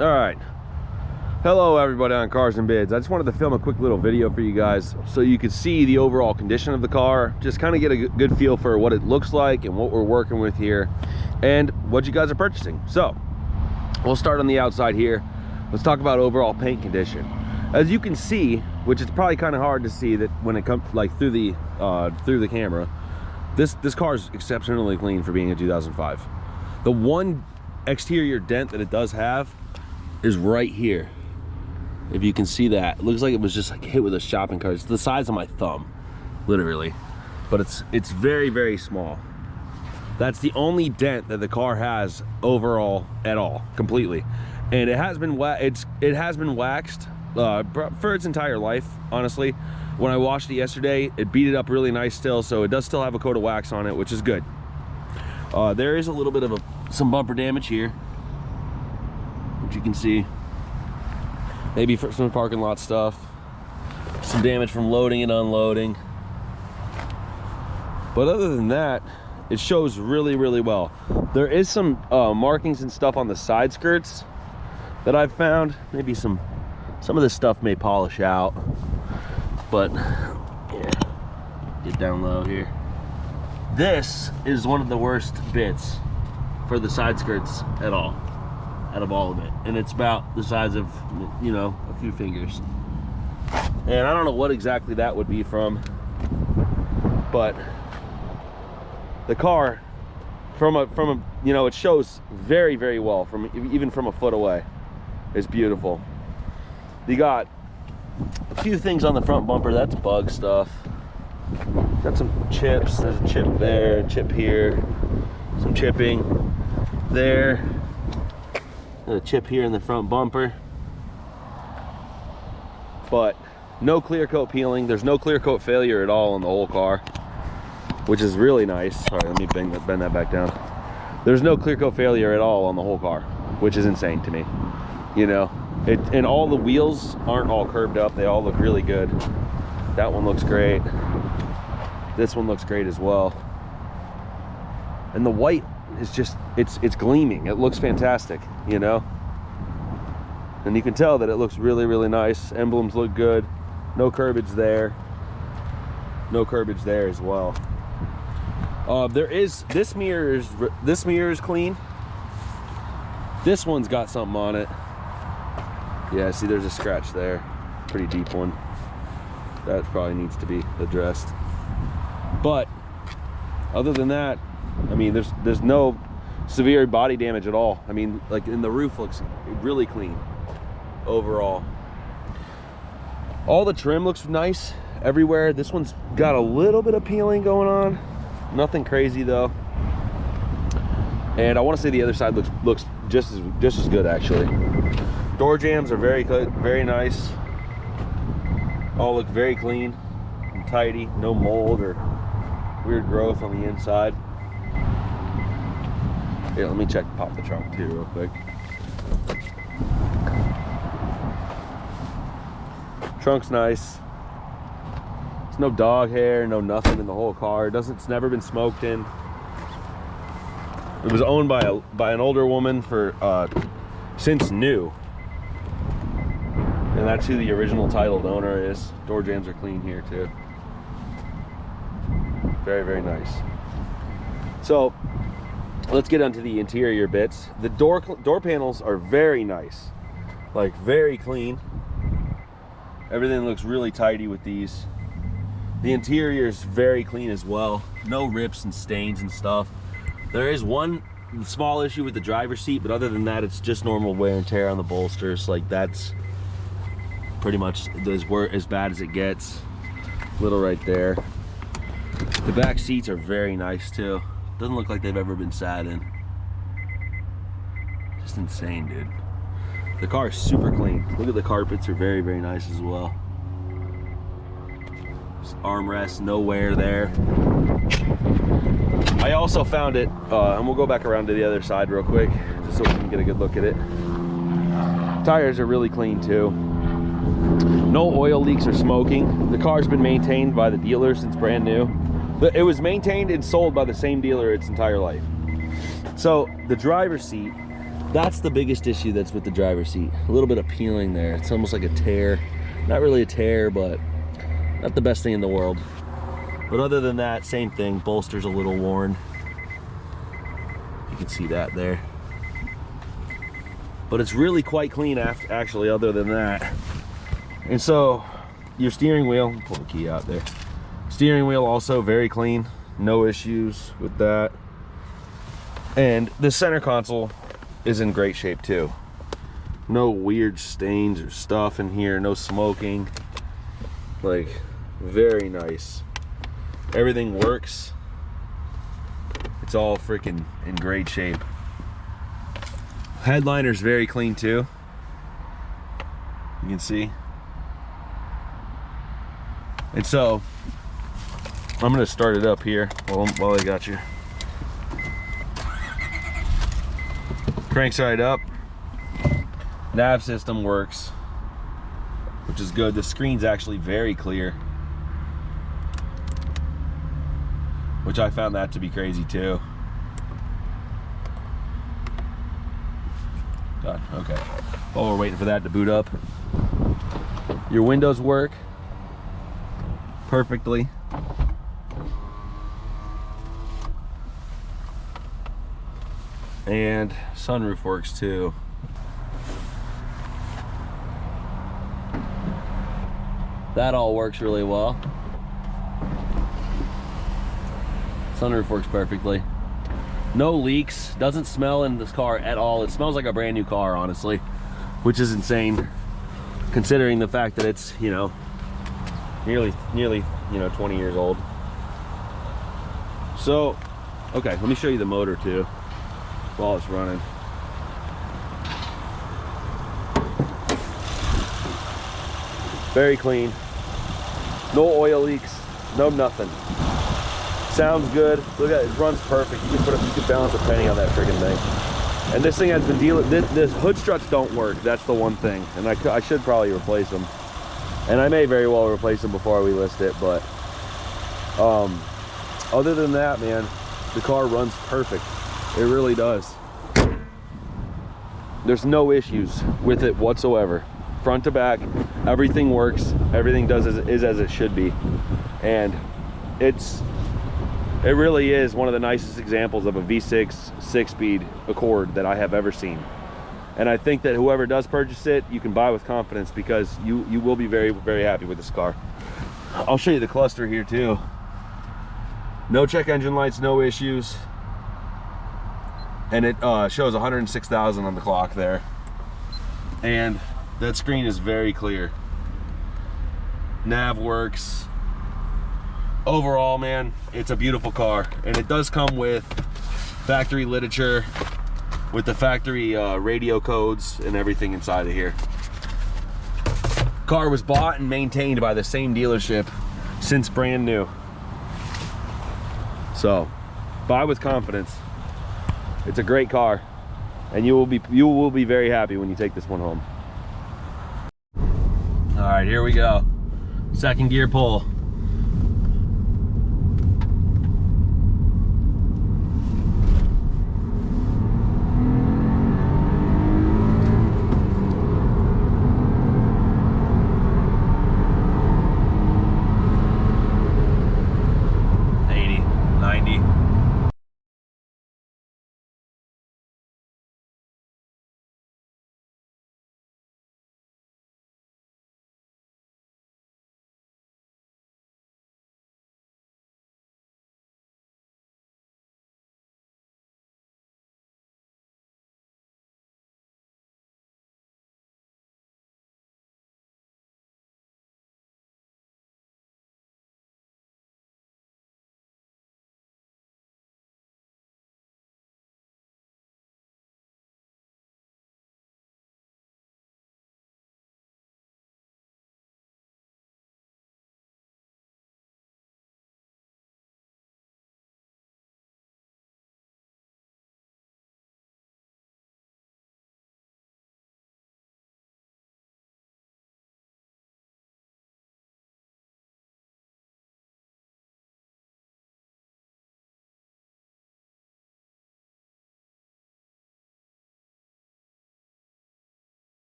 All right. Hello everybody on Cars and Bids. I just wanted to film a quick little video for you guys so you could see the overall condition of the car, just kind of get a good feel for what it looks like and what we're working with here and what you guys are purchasing. So we'll start on the outside here. Let's talk about overall paint condition. As you can see, which it's probably kind of hard to see that when it comes like through the camera, this car is exceptionally clean for being a 2005. The one exterior dent that it does have is right here. If you can see that, it looks like it was just like hit with a shopping cart. It's the size of my thumb, literally, but it's very, very small. That's the only dent that the car has overall at all, completely. And it has been waxed for its entire life, honestly. When I washed it yesterday, it beat it up really nice still, so it does still have a coat of wax on it, which is good. There is a little bit of some bumper damage here, which you can see. Maybe for some parking lot stuff, some damage from loading and unloading. But other than that, it shows really, really well. There is some markings and stuff on the side skirts that I've found. Maybe some of this stuff may polish out, but yeah, get down low here. This is one of the worst bits for the side skirts at all, out of all of it, and it's about the size of, you know, a few fingers. And I don't know what exactly that would be from, but the car from a you know, it shows very, very well from even from a foot away. It's beautiful. You got a few things on the front bumper. That's bug stuff. Got some chips. There's a chip there, a chip here, some chipping there. A chip here in the front bumper, but no clear coat peeling. There's no clear coat failure at all on the whole car, which is really nice. Sorry, let me bend that back down. There's no clear coat failure at all on the whole car, which is insane to me. You know, and all the wheels aren't all curved up. They all look really good. That one looks great. This one looks great as well. And the white is just, it's gleaming. It looks fantastic, you know, and you can tell that it looks really, really nice. Emblems look good. No curbage there. No curbage there as well. There is, this mirror is clean. This one's got something on it. Yeah, see, there's a scratch there, pretty deep one. That probably needs to be addressed. But other than that, I mean, there's no severe body damage at all. I mean, like, and the roof looks really clean overall. All the trim looks nice everywhere. This one's got a little bit of peeling going on. Nothing crazy though. And I want to say the other side looks just as good, actually. Door jambs are very good, very nice. All look very clean and tidy. No mold or weird growth on the inside. Here, let me pop the trunk too real quick. Trunk's nice. There's no dog hair, no nothing in the whole car. It's never been smoked in. It was owned by an older woman for since new. And that's who the original titled owner is. Door jambs are clean here too. Very, very nice. So let's get onto the interior bits. The door panels are very nice, like very clean. Everything looks really tidy with these. The interior is very clean as well. No rips and stains and stuff. There is one small issue with the driver's seat, but other than that, it's just normal wear and tear on the bolsters. Like, that's pretty much as bad as it gets. Little right there. The back seats are very nice too. Doesn't look like they've ever been sat in. Just insane, dude. The car is super clean. Look at the carpets, are very, very nice as well. Just armrests, no wear there. I also found it, and we'll go back around to the other side real quick, just so we can get a good look at it. Tires are really clean too. No oil leaks or smoking. The car's been maintained by the dealer since brand new. It was maintained and sold by the same dealer its entire life. So the driver's seat That's the biggest issue that's with the driver's seat. A little bit of peeling there. It's almost like a tear. Not really a tear, but not the best thing in the world. But other than that, same thing. Bolster's a little worn. You can see that there. But it's really quite clean actually, other than that. And so your steering wheel, pull the key out there. Steering wheel also very clean. No issues with that. And the center console is in great shape too. No weird stains or stuff in here, no smoking. Like, very nice. Everything works. It's all freaking in great shape. Headliner's very clean too. You can see. And so, I'm gonna start it up here while I got you. Cranks right up. Nav system works, which is good. The screen's actually very clear, which I found that to be crazy too. God, okay. While we're waiting for that to boot up, your windows work perfectly. And sunroof works too. That all works really well. Sunroof works perfectly. No leaks, doesn't smell in this car at all. It smells like a brand new car, honestly, which is insane considering the fact that it's, you know, nearly, you know, 20 years old. So, okay, let me show you the motor too while it's running. Very clean. No oil leaks, no nothing. Sounds good. Look at it, it runs perfect. You can balance a penny on that friggin' thing. And this thing has been dealing, this hood struts don't work. That's the one thing. And I should probably replace them. And I may very well replace them before we list it, but other than that, man, the car runs perfect. It really does. There's no issues with it whatsoever. Front to back, everything works. Everything is as it should be. And it really is one of the nicest examples of a V6 6-speed Accord that I have ever seen. And I think that whoever does purchase it, you can buy with confidence because you will be very, very happy with this car. I'll show you the cluster here too. No check engine lights, no issues. And it shows 106,000 on the clock there. And that screen is very clear. Nav works. Overall, man, it's a beautiful car. And it does come with factory literature, with the factory radio codes and everything inside of here. Car was bought and maintained by the same dealership since brand new. So, buy with confidence. It's a great car, and you will be very happy when you take this one home. All right, here we go. Second gear pull.